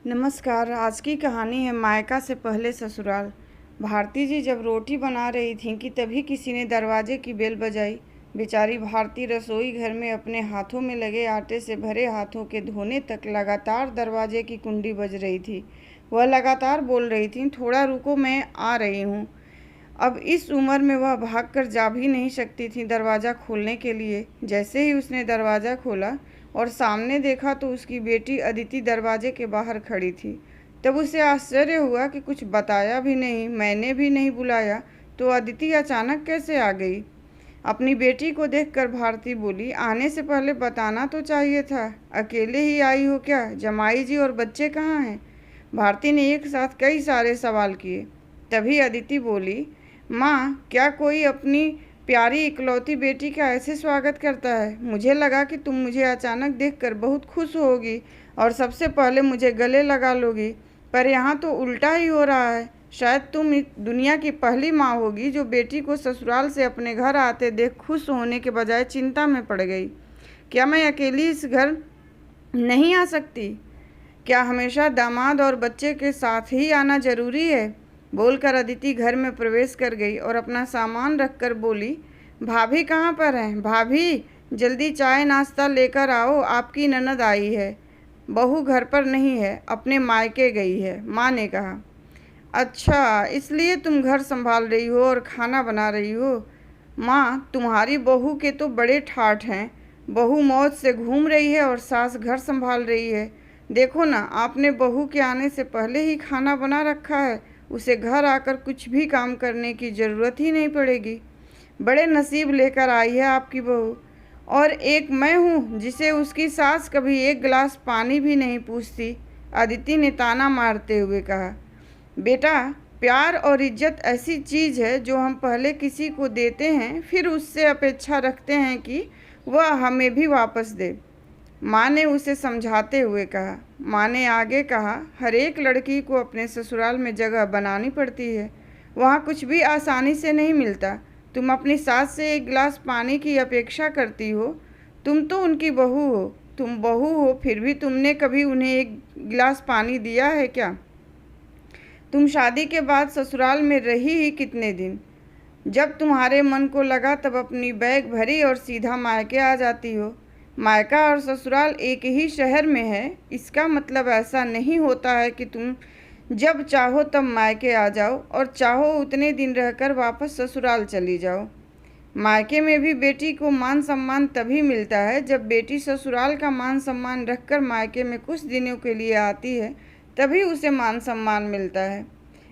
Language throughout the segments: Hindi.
नमस्कार। आज की कहानी है मायका से पहले ससुराल। भारती जी जब रोटी बना रही थीं कि तभी किसी ने दरवाजे की बेल बजाई। बेचारी भारती रसोई घर में अपने हाथों में लगे आटे से भरे हाथों के धोने तक लगातार दरवाजे की कुंडी बज रही थी। वह लगातार बोल रही थी, थोड़ा रुको, मैं आ रही हूँ। अब इस उम्र में वह भागकर जा भी नहीं सकती थी दरवाज़ा खोलने के लिए। जैसे ही उसने दरवाज़ा खोला और सामने देखा तो उसकी बेटी अदिति दरवाजे के बाहर खड़ी थी। तब उसे आश्चर्य हुआ कि कुछ बताया भी नहीं, मैंने भी नहीं बुलाया, तो अदिति अचानक कैसे आ गई। अपनी बेटी को देखकर भारती बोली, आने से पहले बताना तो चाहिए था। अकेले ही आई हो क्या? जमाई जी और बच्चे कहाँ हैं? भारती ने एक साथ कई सारे सवाल किए। तभी अदिति बोली, माँ, क्या कोई अपनी प्यारी इकलौती बेटी का ऐसे स्वागत करता है? मुझे लगा कि तुम मुझे अचानक देखकर बहुत खुश होगी और सबसे पहले मुझे गले लगा लोगी, पर यहाँ तो उल्टा ही हो रहा है। शायद तुम दुनिया की पहली माँ होगी जो बेटी को ससुराल से अपने घर आते देख खुश होने के बजाय चिंता में पड़ गई। क्या मैं अकेली इस घर नहीं आ सकती? क्या हमेशा दामाद और बच्चे के साथ ही आना जरूरी है? बोलकर अदिति घर में प्रवेश कर गई और अपना सामान रखकर बोली, भाभी कहाँ पर हैं? भाभी, जल्दी चाय नाश्ता लेकर आओ, आपकी ननद आई है। बहू घर पर नहीं है, अपने मायके गई है, माँ ने कहा। अच्छा, इसलिए तुम घर संभाल रही हो और खाना बना रही हो? माँ, तुम्हारी बहू के तो बड़े ठाठ हैं। बहू मौज से घूम रही है और सास घर संभाल रही है। देखो ना, आपने बहू के आने से पहले ही खाना बना रखा है। उसे घर आकर कुछ भी काम करने की ज़रूरत ही नहीं पड़ेगी। बड़े नसीब लेकर आई है आपकी बहू। और एक मैं हूँ जिसे उसकी सास कभी एक गिलास पानी भी नहीं पूछती, अदिति ने ताना मारते हुए कहा। बेटा, प्यार और इज्जत ऐसी चीज़ है जो हम पहले किसी को देते हैं, फिर उससे अपेक्षा रखते हैं कि वह हमें भी वापस दे, माँ ने उसे समझाते हुए कहा। माँ ने आगे कहा, हर एक लड़की को अपने ससुराल में जगह बनानी पड़ती है। वहाँ कुछ भी आसानी से नहीं मिलता। तुम अपनी सास से एक गिलास पानी की अपेक्षा करती हो? तुम तो उनकी बहू हो। तुम बहू हो, फिर भी तुमने कभी उन्हें एक गिलास पानी दिया है क्या? तुम शादी के बाद ससुराल में रही ही कितने दिन? जब तुम्हारे मन को लगा तब अपनी बैग भरी और सीधा मायके आ जाती हो। मायका और ससुराल एक ही शहर में है, इसका मतलब ऐसा नहीं होता है कि तुम जब चाहो तब मायके आ जाओ और चाहो उतने दिन रहकर वापस ससुराल चली जाओ। मायके में भी बेटी को मान सम्मान तभी मिलता है जब बेटी ससुराल का मान सम्मान रखकर मायके में कुछ दिनों के लिए आती है, तभी उसे मान सम्मान मिलता है।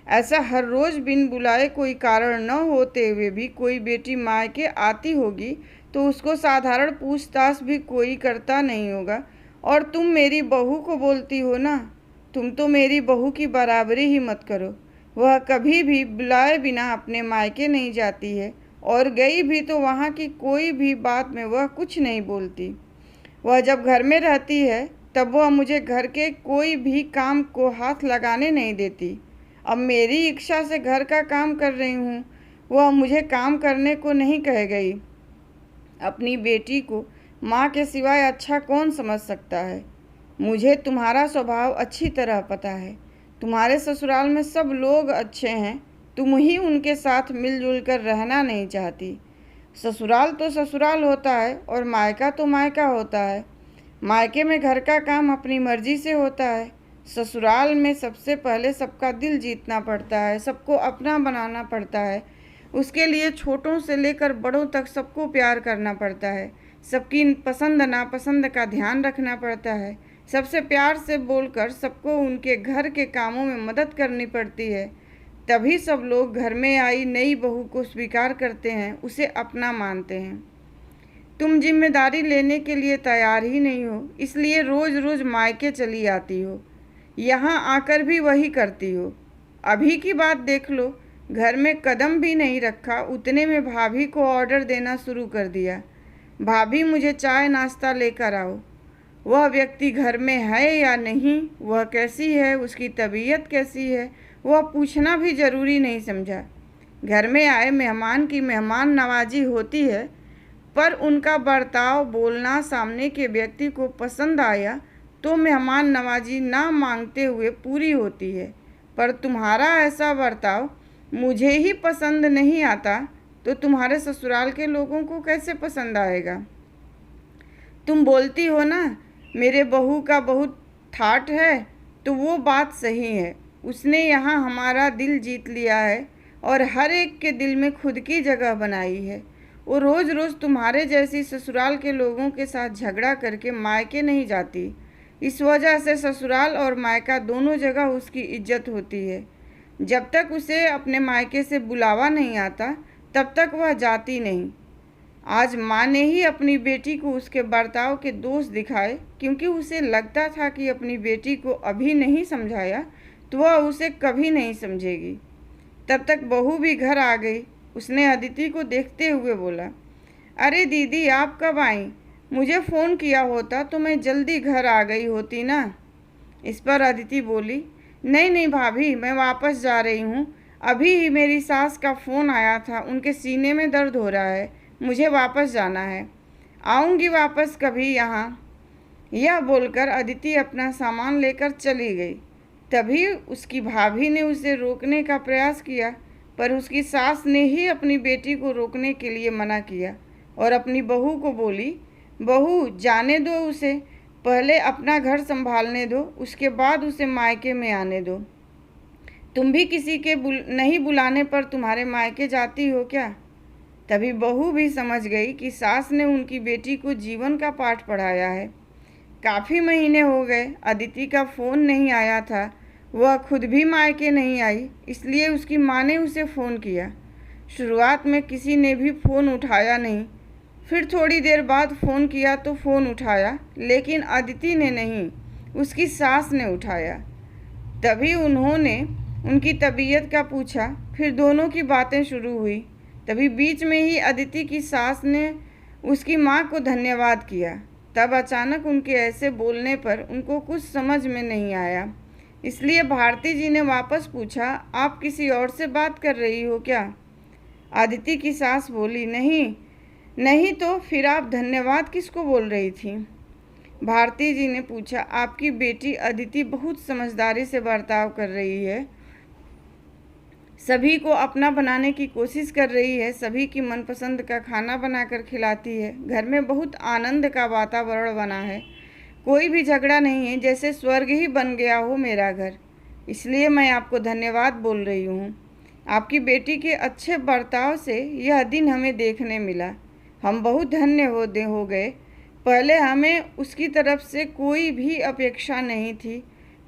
ऐसा हर रोज़ बिन बुलाए कोई कारण न होते हुए भी कोई बेटी मायके आती होगी तो उसको साधारण पूछताछ भी कोई करता नहीं होगा। और तुम मेरी बहू को बोलती हो ना, तुम तो मेरी बहू की बराबरी ही मत करो। वह कभी भी बुलाए बिना अपने मायके नहीं जाती है, और गई भी तो वहाँ की कोई भी बात में वह कुछ नहीं बोलती। वह जब घर में रहती है तब वह मुझे घर के कोई भी काम को हाथ लगाने नहीं देती। अब मेरी इच्छा से घर का काम कर रही हूँ, वह मुझे काम करने को नहीं कह गई। अपनी बेटी को माँ के सिवाय अच्छा कौन समझ सकता है? मुझे तुम्हारा स्वभाव अच्छी तरह पता है। तुम्हारे ससुराल में सब लोग अच्छे हैं, तुम ही उनके साथ मिलजुल कर रहना नहीं चाहती। ससुराल तो ससुराल होता है और मायका तो मायका होता है। मायके में घर का काम अपनी मर्जी से होता है। ससुराल में सबसे पहले सबका दिल जीतना पड़ता है, सबको अपना बनाना पड़ता है। उसके लिए छोटों से लेकर बड़ों तक सबको प्यार करना पड़ता है। सबकी पसंद नापसंद का ध्यान रखना पड़ता है। सबसे प्यार से बोलकर सबको उनके घर के कामों में मदद करनी पड़ती है। तभी सब लोग घर में आई नई बहू को स्वीकार करते हैं, उसे अपना मानते हैं। तुम जिम्मेदारी लेने के लिए तैयार ही नहीं हो, इसलिए रोज़ रोज़ मायके चली आती हो। यहाँ आकर भी वही करती हो। अभी की बात देख लो, घर में कदम भी नहीं रखा, उतने में भाभी को ऑर्डर देना शुरू कर दिया। भाभी, मुझे चाय नाश्ता लेकर आओ। वह व्यक्ति घर में है या नहीं, वह कैसी है, उसकी तबीयत कैसी है, वह पूछना भी ज़रूरी नहीं समझा। घर में आए मेहमान की मेहमान नवाजी होती है, पर उनका बर्ताव, बोलना सामने के व्यक्ति को पसंद आया तो मेहमान नवाजी ना मांगते हुए पूरी होती है, पर तुम्हारा ऐसा बर्ताव मुझे ही पसंद नहीं आता तो तुम्हारे ससुराल के लोगों को कैसे पसंद आएगा। तुम बोलती हो ना मेरे बहू का बहुत ठाठ है, तो वो बात सही है। उसने यहाँ हमारा दिल जीत लिया है और हर एक के दिल में खुद की जगह बनाई है। वो रोज़ रोज़ तुम्हारे जैसी ससुराल के लोगों के साथ झगड़ा करके मायके नहीं जाती। इस वजह से ससुराल और मायका दोनों जगह उसकी इज्जत होती है। जब तक उसे अपने मायके से बुलावा नहीं आता तब तक वह जाती नहीं। आज माँ ने ही अपनी बेटी को उसके बर्ताव के दोष दिखाए, क्योंकि उसे लगता था कि अपनी बेटी को अभी नहीं समझाया तो वह उसे कभी नहीं समझेगी। तब तक बहू भी घर आ गई। उसने अदिति को देखते हुए बोला, अरे दीदी आप कब आई? मुझे फ़ोन किया होता तो मैं जल्दी घर आ गई होती ना। इस पर अदिति बोली, नहीं नहीं भाभी, मैं वापस जा रही हूँ। अभी ही मेरी सास का फ़ोन आया था, उनके सीने में दर्द हो रहा है, मुझे वापस जाना है। आऊँगी वापस कभी यहाँ। यह बोलकर अदिति अपना सामान लेकर चली गई। तभी उसकी भाभी ने उसे रोकने का प्रयास किया, पर उसकी सास ने ही अपनी बेटी को रोकने के लिए मना किया और अपनी बहू को बोली, बहू जाने दो उसे, पहले अपना घर संभालने दो, उसके बाद उसे मायके में आने दो। तुम भी किसी के नहीं बुलाने पर तुम्हारे मायके जाती हो क्या? तभी बहू भी समझ गई कि सास ने उनकी बेटी को जीवन का पाठ पढ़ाया है। काफ़ी महीने हो गए अदिति का फ़ोन नहीं आया था। वह खुद भी मायके नहीं आई, इसलिए उसकी माँ ने उसे फ़ोन किया। शुरुआत में किसी ने भी फ़ोन उठाया नहीं। फिर थोड़ी देर बाद फ़ोन किया तो फ़ोन उठाया, लेकिन अदिति ने नहीं, उसकी सास ने उठाया। तभी उन्होंने उनकी तबीयत का पूछा। फिर दोनों की बातें शुरू हुई। तभी बीच में ही अदिति की सास ने उसकी माँ को धन्यवाद किया। तब अचानक उनके ऐसे बोलने पर उनको कुछ समझ में नहीं आया, इसलिए भारती जी ने वापस पूछा, आप किसी और से बात कर रही हो क्या? अदिति की सास बोली, नहीं नहीं, तो फिर आप धन्यवाद किसको बोल रही थी? भारती जी ने पूछा, आपकी बेटी अदिति बहुत समझदारी से बर्ताव कर रही है, सभी को अपना बनाने की कोशिश कर रही है, सभी की मनपसंद का खाना बनाकर खिलाती है, घर में बहुत आनंद का वातावरण बना है, कोई भी झगड़ा नहीं है, जैसे स्वर्ग ही बन गया हो मेरा घर। इसलिए मैं आपको धन्यवाद बोल रही हूँ। आपकी बेटी के अच्छे बर्ताव से यह दिन हमें देखने मिला। हम बहुत धन्य हो गए। पहले हमें उसकी तरफ से कोई भी अपेक्षा नहीं थी,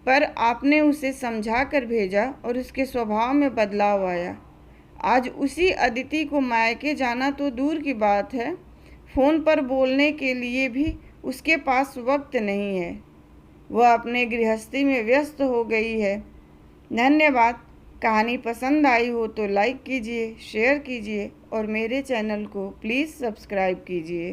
पर आपने उसे समझा कर भेजा और उसके स्वभाव में बदलाव आया। आज उसी अदिति को मायके जाना तो दूर की बात है, फ़ोन पर बोलने के लिए भी उसके पास वक्त नहीं है। वह अपने गृहस्थी में व्यस्त हो गई है। धन्यवाद। कहानी पसंद आई हो तो लाइक कीजिए, शेयर कीजिए और मेरे चैनल को प्लीज़ सब्सक्राइब कीजिए।